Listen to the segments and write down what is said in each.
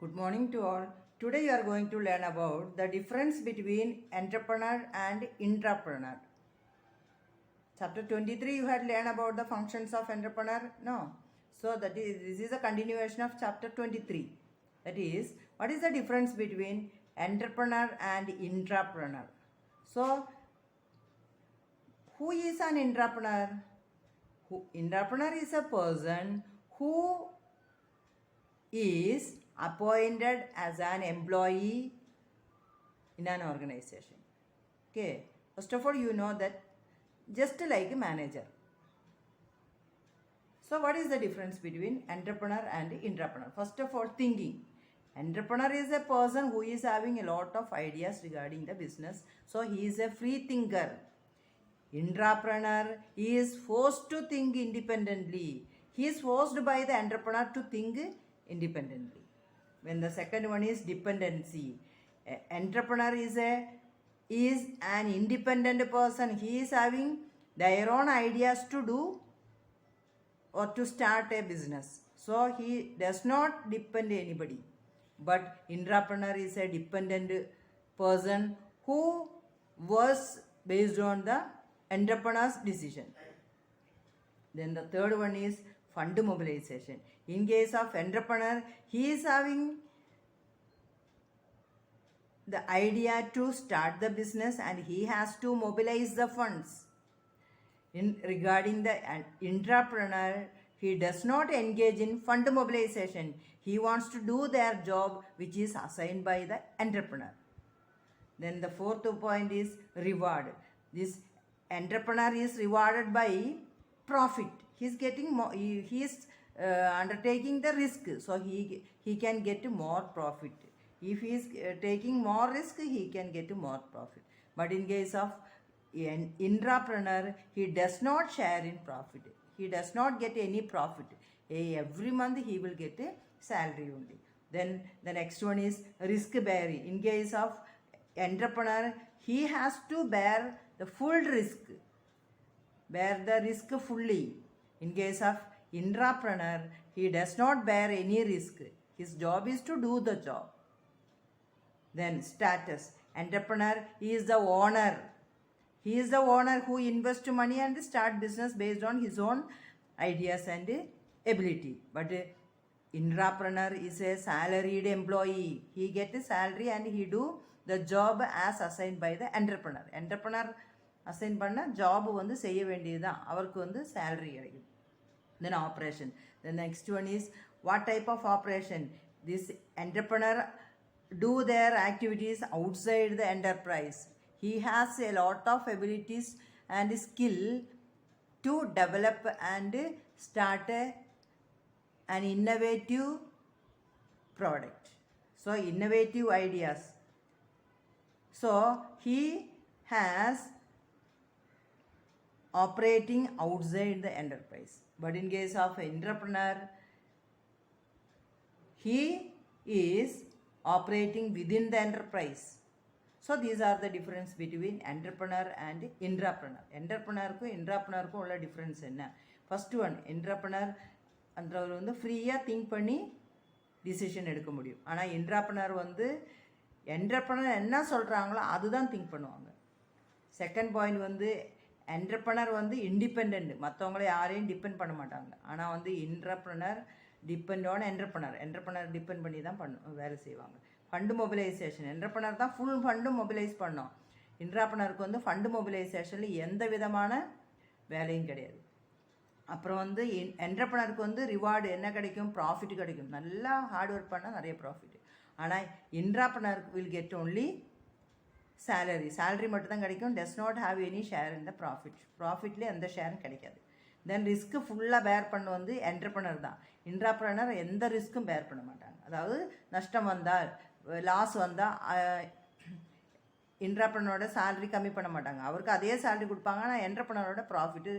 Good morning to all. Today you are going to learn about the difference between entrepreneur and intrapreneur. Chapter 23 you had learned about the functions of entrepreneur? No. So this is a continuation of chapter 23. That is, what is the difference between entrepreneur and intrapreneur? So, who is an intrapreneur? Intrapreneur is a person who is appointed as an employee in an organization. Okay, first of all, you know that just like a manager. So, what is the difference between entrepreneur and intrapreneur? First of all, thinking. Entrepreneur is a person who is having a lot of ideas regarding the business. So, he is a free thinker. Intrapreneur is forced to think independently. He is forced by the entrepreneur to think independently. When the second one is dependency. Entrepreneur is an independent person. He is having their own ideas to do or to start a business. So he does not depend anybody. But intrapreneur is a dependent person who was based on the entrepreneur's decision. Then the third one is fund mobilization. In case of entrepreneur, he is having the idea to start the business and he has to mobilize the funds. Regarding the intrapreneur, he does not engage in fund mobilization. He wants to do their job which is assigned by the entrepreneur. Then the fourth point is reward. This entrepreneur is rewarded by profit. He is getting more. He is undertaking the risk, so he can get more profit. If he is taking more risk, he can get more profit. But in case of an intrapreneur, he does not share in profit. He does not get any profit. Every month he will get a salary only. Then the next one is risk bearing. In case of entrepreneur, he has to bear the full risk. Bear the risk fully. In case of intrapreneur, he does not bear any risk. His job is to do the job. Then status. Entrepreneur is the owner. He is the owner who invests money and start business based on his own ideas and ability. But intrapreneur is a salaried employee. He gets a salary and he do the job as assigned by the entrepreneur. Entrepreneur assign பண்ண job வந்து செய்ய வேண்டியதுதான், அவருக்கு வந்து salary கிடைக்கும். Then operation. The next one is what type of operation? This entrepreneur do their activities outside the enterprise. He has a lot of abilities and skill to develop and start an innovative product. So innovative ideas. So he has operating outside the enterprise. But in case of entrepreneur, he is operating within the enterprise. So these are the difference between entrepreneur and intrapreneur. Entrepreneurக்கும் intrapreneurக்கும் உள்ள difference என்ன? First one, entrepreneur என்றவர் வந்து ஃப்ரீயாக think பண்ணி decision எடுக்க முடியும். ஆனால் intrapreneur வந்து என்டர்ப்ரனர் என்ன சொல்கிறாங்களோ அதுதான் திங்க் பண்ணுவாங்க. செகண்ட் பாயிண்ட் வந்து என்டர்ப்ரனர் வந்து இண்டிபெண்ட், மற்றவங்கள யாரையும் டிபெண்ட் பண்ண மாட்டாங்க. ஆனால் வந்து intrapreneur depend on entrepreneur depend பண்ணி தான் வேலை செய்வாங்க. ஃபண்டு மொபிலைசேஷன், என்டர்ப்ரனர் தான் ஃபுல் ஃபண்டும் மொபிலைஸ் பண்ணோம். இன்ட்ராப்ரனருக்கு வந்து ஃபண்டு மொபிலைசேஷனில் எந்த விதமான வேலையும் கிடையாது. அப்புறம் வந்து என்டர்ப்ரனருக்கு வந்து ரிவார்டு என்ன கிடைக்கும்? ப்ராஃபிட் கிடைக்கும். நல்லா ஹார்ட் ஒர்க் பண்ணால் நிறைய ப்ராஃபிட். ஆனால் intrapreneur will get only salary மட்டும்தான் கிடைக்கும். Does not have any share in the ப்ராஃபிட்லேயே எந்த ஷேரும் கிடைக்காது. தென் ரிஸ்க்கு ஃபுல்லாக பேர் பண்ண வந்து என்டர்ப்ரனர் தான். இன்ட்ராப்ரனர் எந்த ரிஸ்க்கும் பேர் பண்ண மாட்டாங்க. அதாவது நஷ்டம் வந்தால், லாஸ் வந்தால் இன்ட்ராப்ரனரோட சேலரி கம்மி பண்ண மாட்டாங்க. அவருக்கு அதே சேலரி கொடுப்பாங்க. ஆனால் என்டர்ப்ரனரோட ப்ராஃபிட்டு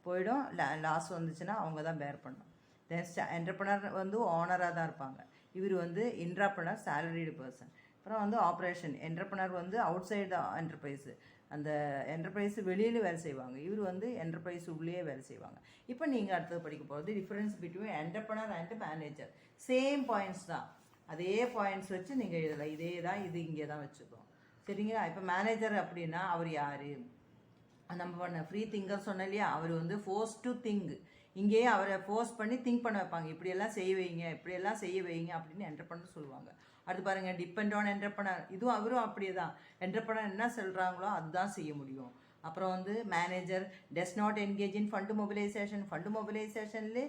போயிடும். லாஸ் வந்துச்சுன்னா அவங்க தான் பேர் பண்ணணும். தென் என்டர்ப்ரனர் வந்து ஓனராக தான் இருப்பாங்க. இவர் வந்து இன்ட்ராப்ரனர் சேலரிடு பர்சன். அப்புறம் வந்து ஆப்ரேஷன், என்டர்ப்ரனர் வந்து அவுட் சைடு த என்டர்பிரைஸு, அந்த என்டர்பிரைஸ் வெளியில் வேலை செய்வாங்க. இவர் வந்து என்டர்பிரைஸ் உள்ளே வேலை செய்வாங்க. இப்போ நீங்கள் அடுத்தது படிக்க போகிறது difference between entrepreneur and manager. Same points தான். அதே பாயிண்ட்ஸ் வச்சு நீங்கள் எழுதலாம். இதே தான், இது இங்கே தான் வச்சுக்கோம். சரிங்களா? இப்போ மேனேஜர் அப்படின்னா அவர் யார்? நம்ம பண்ண ஃப்ரீ திங்கர் சொன்னோம் இல்லையா, அவர் வந்து ஃபோர்ஸ் டு திங்க். இங்கேயே அவரை ஃபோர்ஸ் பண்ணி திங்க் பண்ண வைப்பாங்க. இப்படியெல்லாம் செய்ய வைங்க, இப்படியெல்லாம் செய்ய வைங்க அப்படின்னு என்டர்பிரனர் சொல்லுவாங்க. அடுத்து பாருங்கள், டிபெண்ட் ஆன் என்டர்பிரனர். இதுவும் அவரும் அப்படியே தான். என்டர்பிரனர் என்ன சொல்கிறாங்களோ அதுதான் செய்ய முடியும். அப்புறம் வந்து manager does not engage in fund mobilisation. Fund மொபிலைசேஷன்லேயே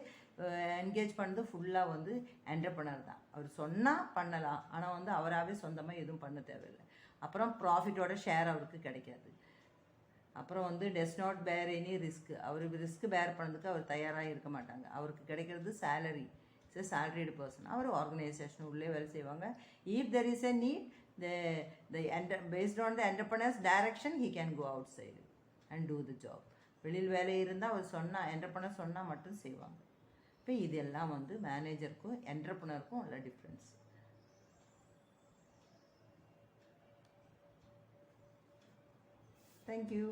என்கேஜ் பண்ணது ஃபுல்லாக வந்து என்டர்பிரனர் தான். அவர் சொன்னால் பண்ணலாம், ஆனால் வந்து அவராகவே சொந்தமாக எதுவும் பண்ண தேவையில்லை. அப்புறம் ப்ராஃபிட்டோட ஷேர் அவருக்கு கிடைக்காது. அப்புறம் வந்து does not bear any risk. அவர் ரிஸ்க் பேர் பண்ணதுக்கு அவர் தயாராக இருக்க மாட்டாங்க. அவருக்கு கிடைக்கிறது சேலரி. It's salaried person. அவர் ஆர்கனைசேஷன் உள்ளே வேலை செய்வாங்க. If there is a need, based on the entrepreneur's direction, he can go outside and do the job. வெளியில் வேலை இருந்தால் அவர் சொன்னால், என்டர்பிரனர் சொன்னால் மட்டும் செய்வாங்க. இப்போ இதெல்லாம் வந்து மேனேஜருக்கும் என்டர்பிரனருக்கும் உள்ள டிஃப்ரென்ஸ். Thank you.